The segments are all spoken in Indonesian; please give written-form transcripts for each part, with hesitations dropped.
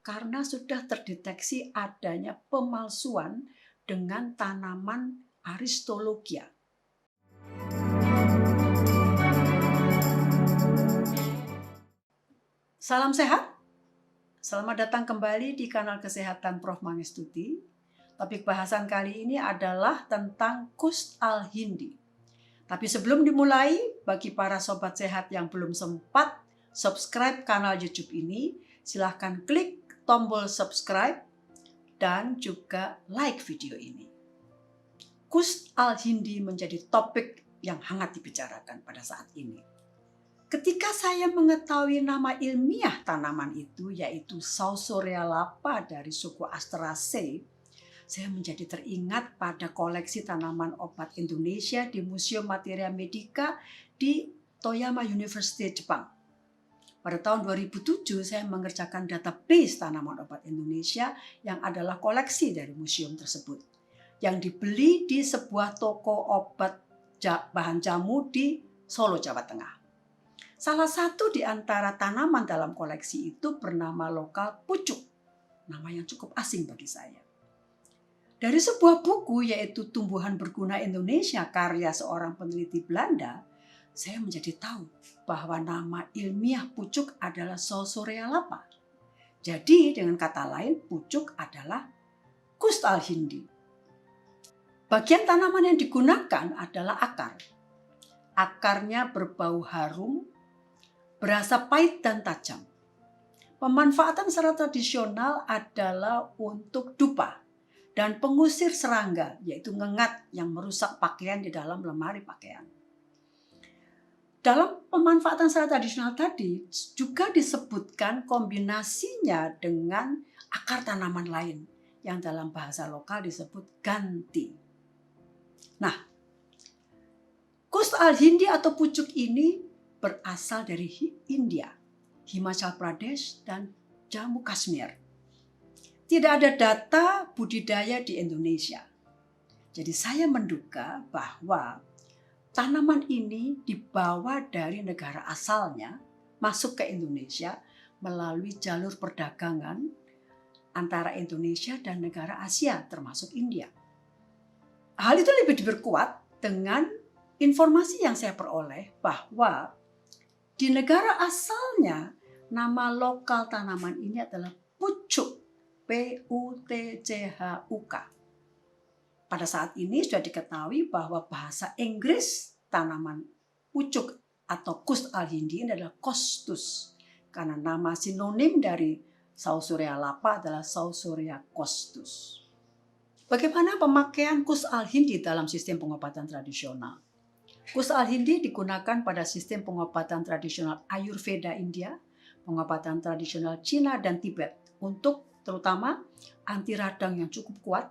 karena sudah terdeteksi adanya pemalsuan dengan tanaman Aristolochia. Salam sehat. Selamat datang kembali di kanal Kesehatan Prof. Mangestuti. Topik bahasan kali ini adalah tentang Qust al-Hindi. Tapi sebelum dimulai, bagi para sobat sehat yang belum sempat subscribe kanal YouTube ini, silahkan klik tombol subscribe dan juga like video ini. Qust al-Hindi menjadi topik yang hangat dibicarakan pada saat ini. Ketika saya mengetahui nama ilmiah tanaman itu, yaitu Sausorea lapa dari suku Asteraceae, saya menjadi teringat pada koleksi tanaman obat Indonesia di Museum Materia Medica di Toyama University, Jepang. Pada tahun 2007, saya mengerjakan database tanaman obat Indonesia yang adalah koleksi dari museum tersebut, yang dibeli di sebuah toko obat bahan jamu di Solo, Jawa Tengah. Salah satu di antara tanaman dalam koleksi itu bernama lokal pucuk, nama yang cukup asing bagi saya. Dari sebuah buku yaitu Tumbuhan Berguna Indonesia karya seorang peneliti Belanda, saya menjadi tahu bahwa nama ilmiah pucuk adalah Sausorea lapa. Jadi dengan kata lain pucuk adalah Qust al-Hindi. Bagian tanaman yang digunakan adalah akar. Akarnya berbau harum, berasa pahit dan tajam. Pemanfaatan secara tradisional adalah untuk dupa dan pengusir serangga, yaitu ngengat yang merusak pakaian di dalam lemari pakaian. Dalam pemanfaatan secara tradisional tadi juga disebutkan kombinasinya dengan akar tanaman lain yang dalam bahasa lokal disebut ganti. Nah, Qust al-Hindi atau pucuk ini berasal dari India, Himachal Pradesh, dan Jammu Kashmir. Tidak ada data budidaya di Indonesia. Jadi saya menduga bahwa tanaman ini dibawa dari negara asalnya, masuk ke Indonesia melalui jalur perdagangan antara Indonesia dan negara Asia, termasuk India. Hal itu lebih diperkuat dengan informasi yang saya peroleh bahwa di negara asalnya, nama lokal tanaman ini adalah pucuk, P-U-T-C-H-U-K. Pada saat ini sudah diketahui bahwa bahasa Inggris tanaman pucuk atau Qust al-Hindi ini adalah costus, karena nama sinonim dari Sausorea lapa adalah Sausorea costus. Bagaimana pemakaian Qust al-Hindi dalam sistem pengobatan tradisional? Qust al-Hindi digunakan pada sistem pengobatan tradisional Ayurveda India, pengobatan tradisional Cina dan Tibet untuk terutama anti radang yang cukup kuat,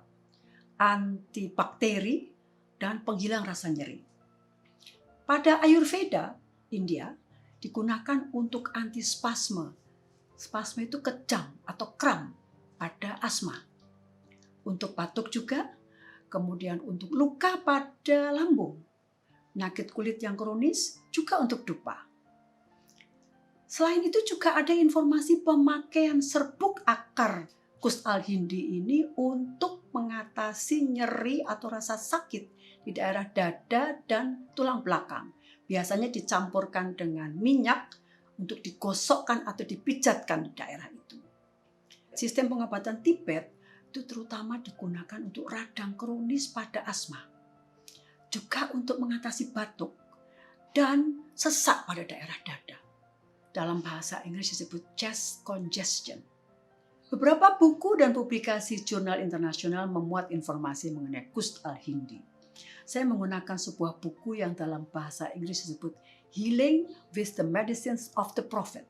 anti bakteri, dan penghilang rasa nyeri. Pada Ayurveda India digunakan untuk anti spasme. Spasme itu kejang atau kram pada asma. Untuk batuk juga, kemudian untuk luka pada lambung, penyakit kulit yang kronis, juga untuk dupa. Selain itu juga ada informasi pemakaian serbuk akar Qust al-Hindi ini untuk mengatasi nyeri atau rasa sakit di daerah dada dan tulang belakang. Biasanya dicampurkan dengan minyak untuk digosokkan atau dipijatkan di daerah itu. Sistem pengobatan Tibet itu terutama digunakan untuk radang kronis pada asma, juga untuk mengatasi batuk dan sesak pada daerah dada. Dalam bahasa Inggris disebut chest congestion. Beberapa buku dan publikasi jurnal internasional memuat informasi mengenai Qust al-Hindi. Saya menggunakan sebuah buku yang dalam bahasa Inggris disebut Healing with the Medicines of the Prophet.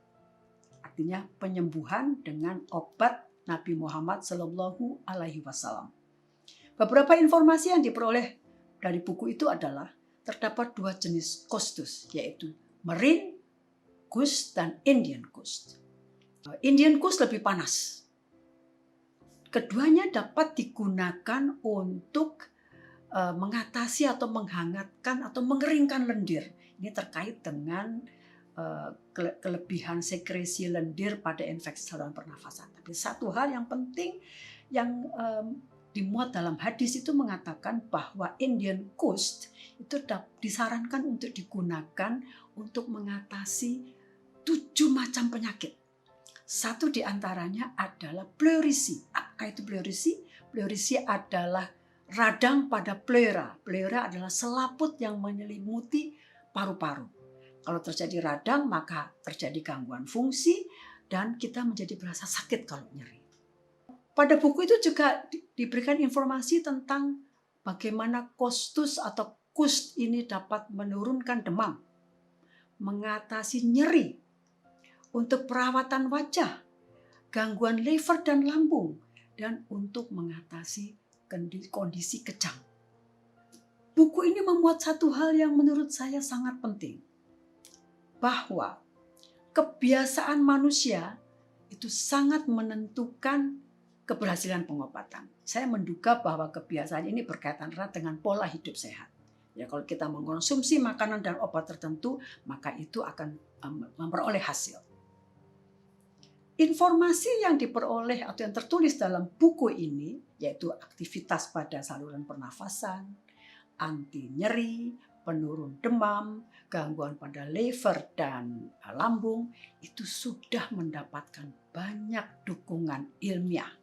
Artinya penyembuhan dengan obat Nabi Muhammad Sallallahu Alaihi Wasallam. Beberapa informasi yang diperoleh dari buku itu adalah terdapat dua jenis costus, yaitu Marine Qust dan Indian Qust. Indian Qust lebih panas. Keduanya dapat digunakan untuk mengatasi atau menghangatkan atau mengeringkan lendir. Ini terkait dengan kelebihan sekresi lendir pada infeksi saluran pernafasan. Tapi satu hal yang penting yang dimuat dalam hadis itu mengatakan bahwa Indian Coast itu disarankan untuk digunakan untuk mengatasi 7 macam penyakit. Satu di antaranya adalah pleurisi. Apa itu pleurisi? Pleurisi adalah radang pada pleura. Pleura adalah selaput yang menyelimuti paru-paru. Kalau terjadi radang, maka terjadi gangguan fungsi dan kita menjadi berasa sakit kalau nyeri. Pada buku itu juga diberikan informasi tentang bagaimana kostus atau kust ini dapat menurunkan demam, mengatasi nyeri, untuk perawatan wajah, gangguan liver dan lambung, dan untuk mengatasi kondisi kejang. Buku ini memuat satu hal yang menurut saya sangat penting, bahwa kebiasaan manusia itu sangat menentukan keberhasilan pengobatan. Saya menduga bahwa kebiasaan ini berkaitan erat dengan pola hidup sehat. Ya, kalau kita mengkonsumsi makanan dan obat tertentu, maka itu akan memperoleh hasil. Informasi yang diperoleh atau yang tertulis dalam buku ini, yaitu aktivitas pada saluran pernafasan, anti nyeri, penurun demam, gangguan pada liver dan lambung, itu sudah mendapatkan banyak dukungan ilmiah.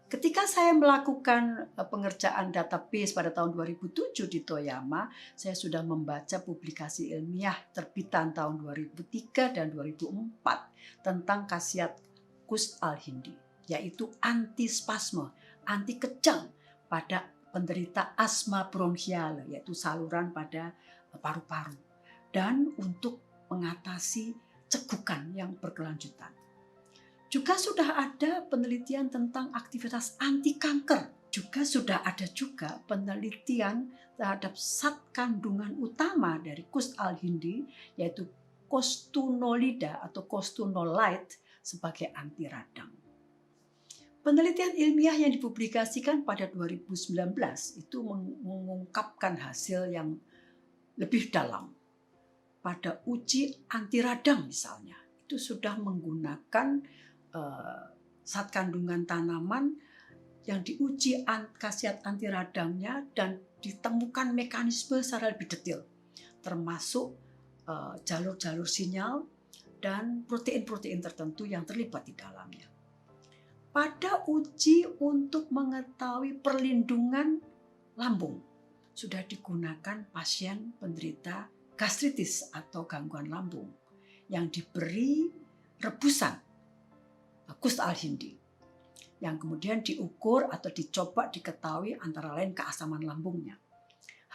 Ketika saya melakukan pengerjaan database pada tahun 2007 di Toyama, saya sudah membaca publikasi ilmiah terbitan tahun 2003 dan 2004 tentang khasiat Qust al-Hindi, yaitu antispasme, anti kejang pada penderita asma bronchial, yaitu saluran pada paru-paru, dan untuk mengatasi cegukan yang berkelanjutan. Juga sudah ada penelitian tentang aktivitas anti kanker. Juga sudah ada juga penelitian terhadap zat kandungan utama dari Qust al-Hindi, yaitu costunolida atau costunolide sebagai anti radang. Penelitian ilmiah yang dipublikasikan pada 2019 itu mengungkapkan hasil yang lebih dalam. Pada uji anti radang misalnya, itu sudah menggunakan zat kandungan tanaman yang diuji khasiat anti radangnya dan ditemukan mekanisme secara lebih detail, termasuk jalur-jalur sinyal dan protein-protein tertentu yang terlibat di dalamnya. Pada uji untuk mengetahui perlindungan lambung, sudah digunakan pasien penderita gastritis atau gangguan lambung yang diberi rebusan Qust al-Hindi, yang kemudian diukur atau dicoba diketahui antara lain keasaman lambungnya.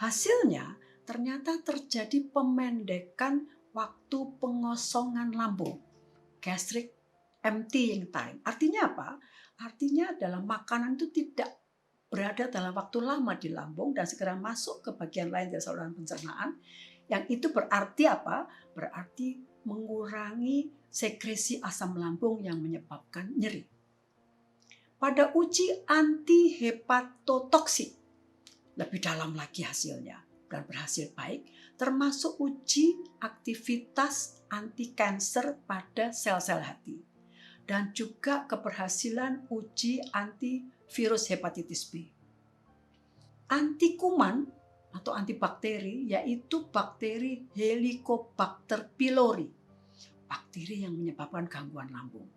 Hasilnya ternyata terjadi pemendekan waktu pengosongan lambung, gastric emptying time. Artinya apa? Artinya dalam makanan itu tidak berada dalam waktu lama di lambung dan segera masuk ke bagian lain dari saluran pencernaan. Yang itu berarti apa? Berarti mengurangi sekresi asam lambung yang menyebabkan nyeri. Pada uji anti hepatotoksik, lebih dalam lagi hasilnya dan berhasil baik, termasuk uji aktivitas anti kanker pada sel-sel hati dan juga keberhasilan uji anti virus hepatitis B. Anti kuman atau antibakteri, yaitu bakteri Helicobacter pylori, bakteri yang menyebabkan gangguan lambung.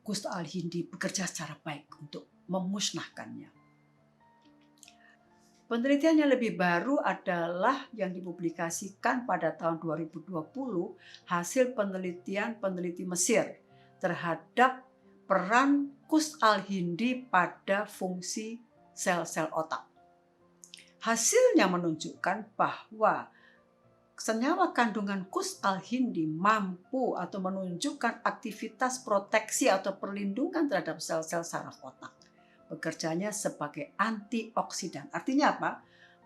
Qust al-Hindi bekerja secara baik untuk memusnahkannya. Penelitian yang lebih baru adalah yang dipublikasikan pada tahun 2020, hasil penelitian peneliti Mesir terhadap peran Qust al-Hindi pada fungsi sel-sel otak. Hasilnya menunjukkan bahwa senyawa kandungan Qust al-Hindi mampu atau menunjukkan aktivitas proteksi atau perlindungan terhadap sel-sel saraf otak. Bekerjanya sebagai antioksidan. Artinya apa?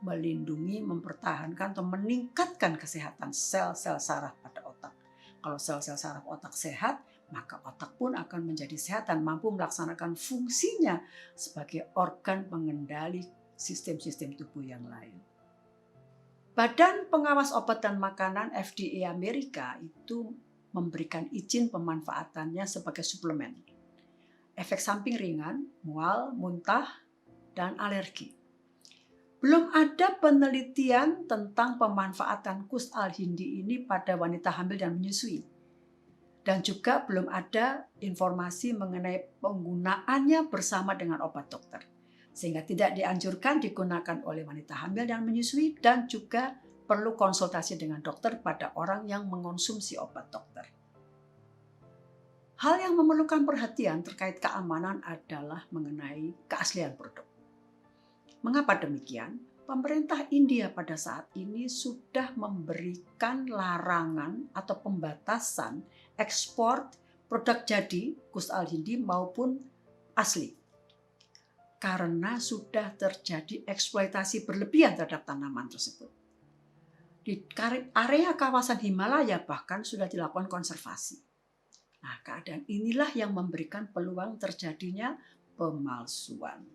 Melindungi, mempertahankan atau meningkatkan kesehatan sel-sel saraf pada otak. Kalau sel-sel saraf otak sehat, maka otak pun akan menjadi sehat dan mampu melaksanakan fungsinya sebagai organ pengendali sistem-sistem tubuh yang lain. Badan Pengawas Obat dan Makanan FDA Amerika itu memberikan izin pemanfaatannya sebagai suplemen. Efek samping ringan, mual, muntah, dan alergi. Belum ada penelitian tentang pemanfaatan Qus al-Hindi ini pada wanita hamil dan menyusui. Dan juga belum ada informasi mengenai penggunaannya bersama dengan obat dokter. Sehingga tidak dianjurkan digunakan oleh wanita hamil dan menyusui, dan juga perlu konsultasi dengan dokter pada orang yang mengonsumsi obat dokter. Hal yang memerlukan perhatian terkait keamanan adalah mengenai keaslian produk. Mengapa demikian? Pemerintah India pada saat ini sudah memberikan larangan atau pembatasan ekspor produk jadi Qus al-Hindi maupun asli. Karena sudah terjadi eksploitasi berlebihan terhadap tanaman tersebut. Di area kawasan Himalaya bahkan sudah dilakukan konservasi. Nah, keadaan inilah yang memberikan peluang terjadinya pemalsuan.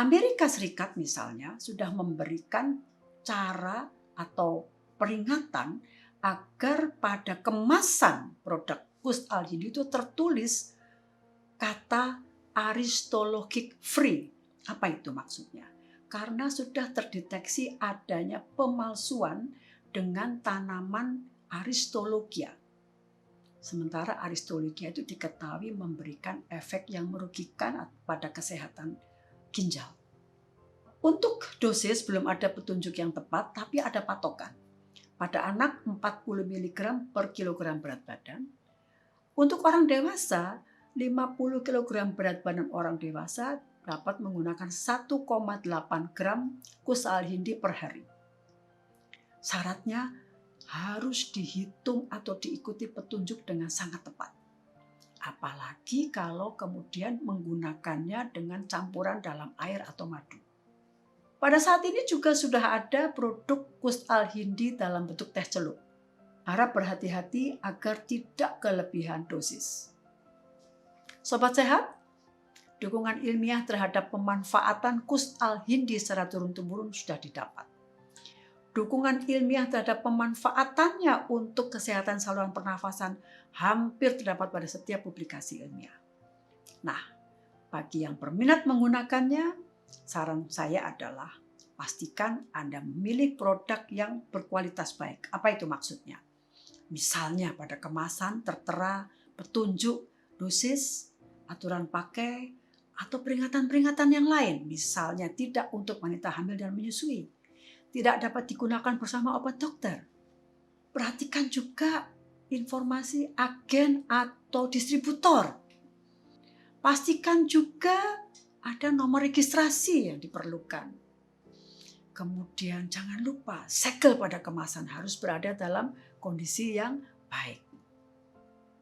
Amerika Serikat misalnya sudah memberikan cara atau peringatan agar pada kemasan produk Qus al-Hindi itu tertulis kata aristologic free. Apa itu maksudnya? Karena sudah terdeteksi adanya pemalsuan dengan tanaman Aristolochia. Sementara Aristolochia itu diketahui memberikan efek yang merugikan pada kesehatan ginjal. Untuk dosis belum ada petunjuk yang tepat, tapi ada patokan. Pada anak 40 mg per kilogram berat badan. Untuk orang dewasa 50 kg berat badan orang dewasa dapat menggunakan 1,8 gram Qus al-Hindi per hari. Syaratnya harus dihitung atau diikuti petunjuk dengan sangat tepat. Apalagi kalau kemudian menggunakannya dengan campuran dalam air atau madu. Pada saat ini juga sudah ada produk Qus al-Hindi dalam bentuk teh celup. Harap berhati-hati agar tidak kelebihan dosis. Sobat sehat, dukungan ilmiah terhadap pemanfaatan Qus al-Hindi secara turun-temurun sudah didapat. Dukungan ilmiah terhadap pemanfaatannya untuk kesehatan saluran pernafasan hampir terdapat pada setiap publikasi ilmiah. Nah, bagi yang berminat menggunakannya, saran saya adalah pastikan Anda memilih produk yang berkualitas baik. Apa itu maksudnya? Misalnya pada kemasan tertera petunjuk, dosis, aturan pakai, atau peringatan-peringatan yang lain. Misalnya tidak untuk wanita hamil dan menyusui. Tidak dapat digunakan bersama obat dokter. Perhatikan juga informasi agen atau distributor. Pastikan juga ada nomor registrasi yang diperlukan. Kemudian jangan lupa segel pada kemasan harus berada dalam kondisi yang baik.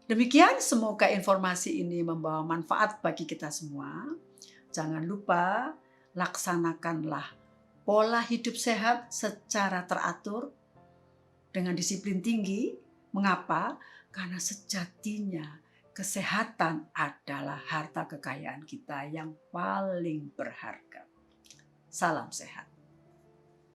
Demikian, semoga informasi ini membawa manfaat bagi kita semua. Jangan lupa laksanakanlah pola hidup sehat secara teratur dengan disiplin tinggi. Mengapa? Karena sejatinya kesehatan adalah harta kekayaan kita yang paling berharga. Salam sehat.